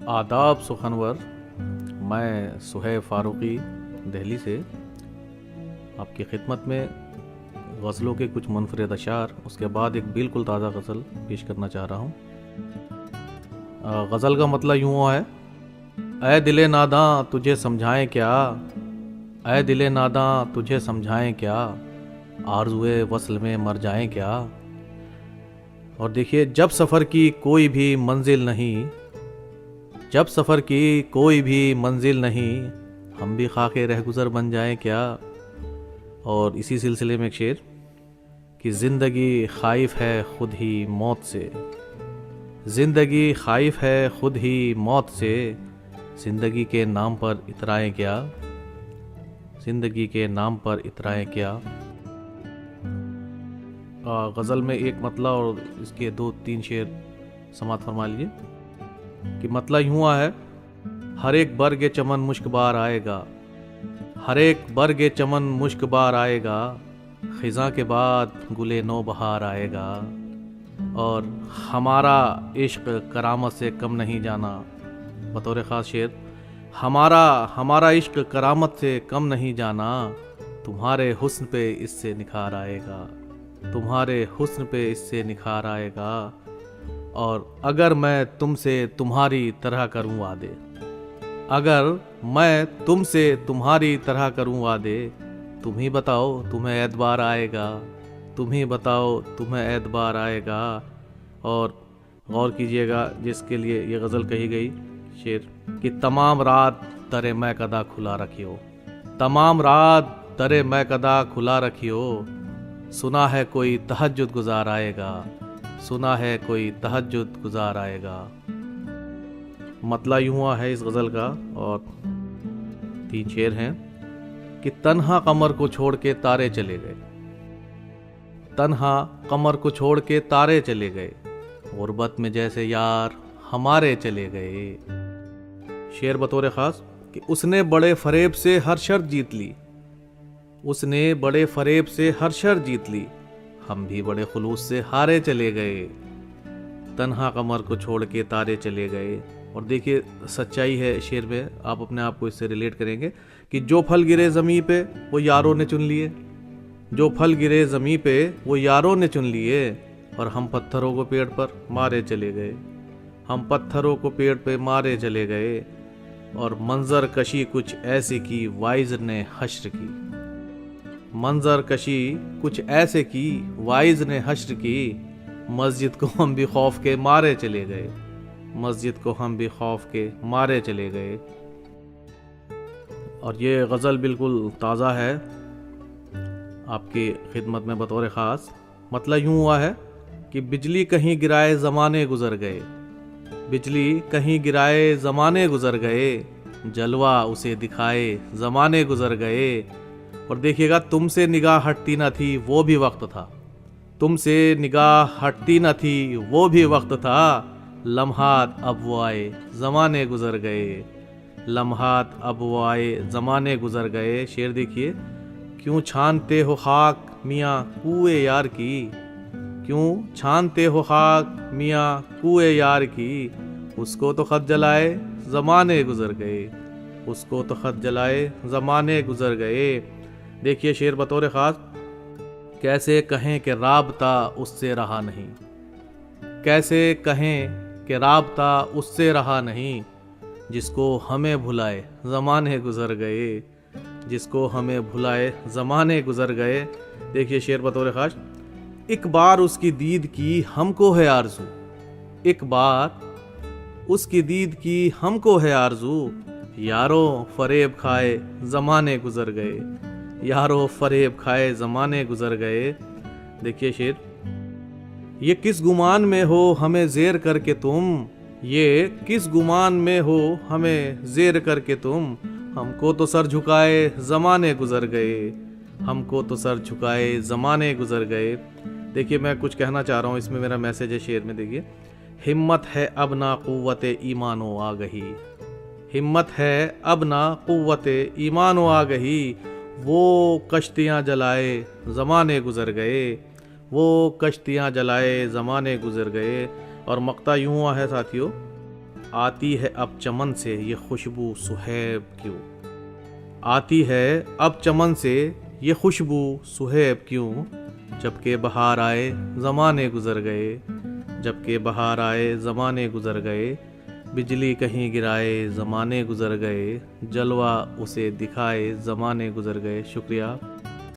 आदाब सुखनवर। मैं सुहैब फारूकी दिल्ली से आपकी खिदमत में गज़लों के कुछ मुनफरद अशार, उसके बाद एक बिल्कुल ताज़ा गज़ल पेश करना चाह रहा हूँ। गज़ल का मतलब यूँ है, ऐ दिले नादां तुझे समझाएं क्या, ऐ दिले नादां तुझे समझाएं क्या, आरज़ुए वस्ल में मर जाएं क्या। और देखिए, जब सफ़र की कोई भी मंजिल नहीं, जब सफ़र की कोई भी मंजिल नहीं, हम भी खाके रहगुज़र बन जाएं क्या। और इसी सिलसिले में एक शेर कि ज़िंदगी खाइफ है खुद ही मौत से, ज़िंदगी खाइफ है खुद ही मौत से, ज़िंदगी के नाम पर इतराएं क्या, ज़िंदगी के नाम पर इतराएं क्या। गज़ल में एक मतला और इसके 2-3 शेर समात फरमा लीजिए कि मतला यूँ है, हर एक बरगे चमन मुश्क बार आएगा, हर एक बरगे चमन मुश्क बार आएगा, ख़िज़ां के बाद गुले नो बहार आएगा। और हमारा इश्क करामत से कम नहीं जाना, बतौर ख़ास शेर, हमारा इश्क करामत से कम नहीं जाना, तुम्हारे हुस्न पे इससे निखार आएगा, तुम्हारे हुस्न पे इससे निखार आएगा। और अगर मैं तुमसे तुम्हारी तरह करूं वादे, अगर मैं तुमसे तुम्हारी तरह करूं वादे, तुम ही बताओ तुम्हें एतबार आएगा, तुम ही बताओ तुम्हें एतबार आएगा। और गौर कीजिएगा जिसके लिए ये गज़ल कही गई शेर कि तमाम रात दरे मैं कदा खुला रखियो, तमाम रात दरे मैं कदा खुला रखियो, सुना है कोई तहज्जुद गुजार आएगा, सुना है कोई तहज्जुद गुजार आएगा। मतला यूँ हुआ है इस गज़ल का, और 3 शेर हैं कि तन्हा कमर को छोड़ के तारे चले गए, तन्हा कमर को छोड़ के तारे चले गए, गुर्बत में जैसे यार हमारे चले गए। शेर बतौर ख़ास कि उसने बड़े फरेब से हर शर्त जीत ली, उसने बड़े फरेब से हर शर्त जीत ली, हम भी बड़े खुलूस से हारे चले गए, तन्हा कमर को छोड़ के तारे चले गए। और देखिए सच्चाई है शेर में, आप अपने आप को इससे रिलेट करेंगे कि जो फल गिरे ज़मीं पे वो यारों ने चुन लिए, जो फल गिरे ज़मीं पे वो यारों ने चुन लिए, और हम पत्थरों को पेड़ पर मारे चले गए, हम पत्थरों को पेड़ पे मारे चले गए। और मंजर कशी कुछ ऐसी की वाइज ने हश्र की, मंजर कशी कुछ ऐसे की वाइज ने हश्र की, मस्जिद को हम भी खौफ के मारे चले गए, मस्जिद को हम भी खौफ के मारे चले गए। और ये गज़ल बिल्कुल ताज़ा है आपकी खिदमत में बतौर ख़ास। मतलब यूँ हुआ है कि बिजली कहीं गिराए ज़माने गुज़र गए, बिजली कहीं गिराए ज़माने गुज़र गए, जलवा उसे दिखाए ज़माने गुज़र गए। और देखिएगा, तुमसे निगाह हटती न थी वो भी वक्त था, तुमसे निगाह हटती न थी वो भी वक्त था, लम्हात अब वो आए ज़माने गुज़र गए, लम्हात अब वो आए ज़माने गुज़र गए। शेर देखिए, क्यों छानते हो खाक मियाँ कुए यार की, क्यों छानते हो खाक मियाँ कुए यार की, उसको तो ख़त जलाए ज़माने गुज़र गए, उसको तो ख़त जलाए ज़माने गुज़र गए। देखिए शेर बतौर ख़ास, कैसे कहें कि राबता उससे रहा नहीं, कैसे कहें कि राबता उससे रहा नहीं, जिसको हमें भुलाए ज़माने गुज़र गए, जिसको हमें भुलाए ज़माने गुज़र गए। देखिए शेर बतौर ख़ास, एक बार उसकी दीद की हमको है आरज़ू, एक बार उसकी दीद की हमको है आरज़ू, यारों फरेब खाए ज़माने गुज़र गए, यारों फरेब खाए ज़माने गुज़र गए। देखिए शेर, ये किस गुमान में हो हमें ज़ेर करके तुम, ये किस गुमान में हो हमें ज़ेर करके तुम, हमको तो सर झुकाए ज़माने गुज़र गए, हमको तो सर झुकाए ज़माने गुज़र गए। देखिए मैं कुछ कहना चाह रहा हूँ, इसमें मेरा मैसेज है शेर में। देखिए, हिम्मत है अब ना क़ुव्वत ईमानो आ गई, हिम्मत है अब ना क़ुव्वत ईमानो आ गई, वो कश्तियाँ जलाए ज़माने गुज़र गए, वो कश्तियाँ जलाए ज़माने गुज़र गए। और मक्ता यूँ हुआ है साथियों آتی ہے اب چمن سے یہ خوشبو سہیب کیوں؟ آتی ہے اب چمن سے یہ خوشبو سہیب کیوں؟ جبکہ بہار آئے زمانے گزر گئے، جبکہ بہار آئے زمانے گزر گئے، بجلی کہیں گرائے زمانے گزر گئے، جلوہ اسے دکھائے زمانے گزر گئے۔ شکریہ۔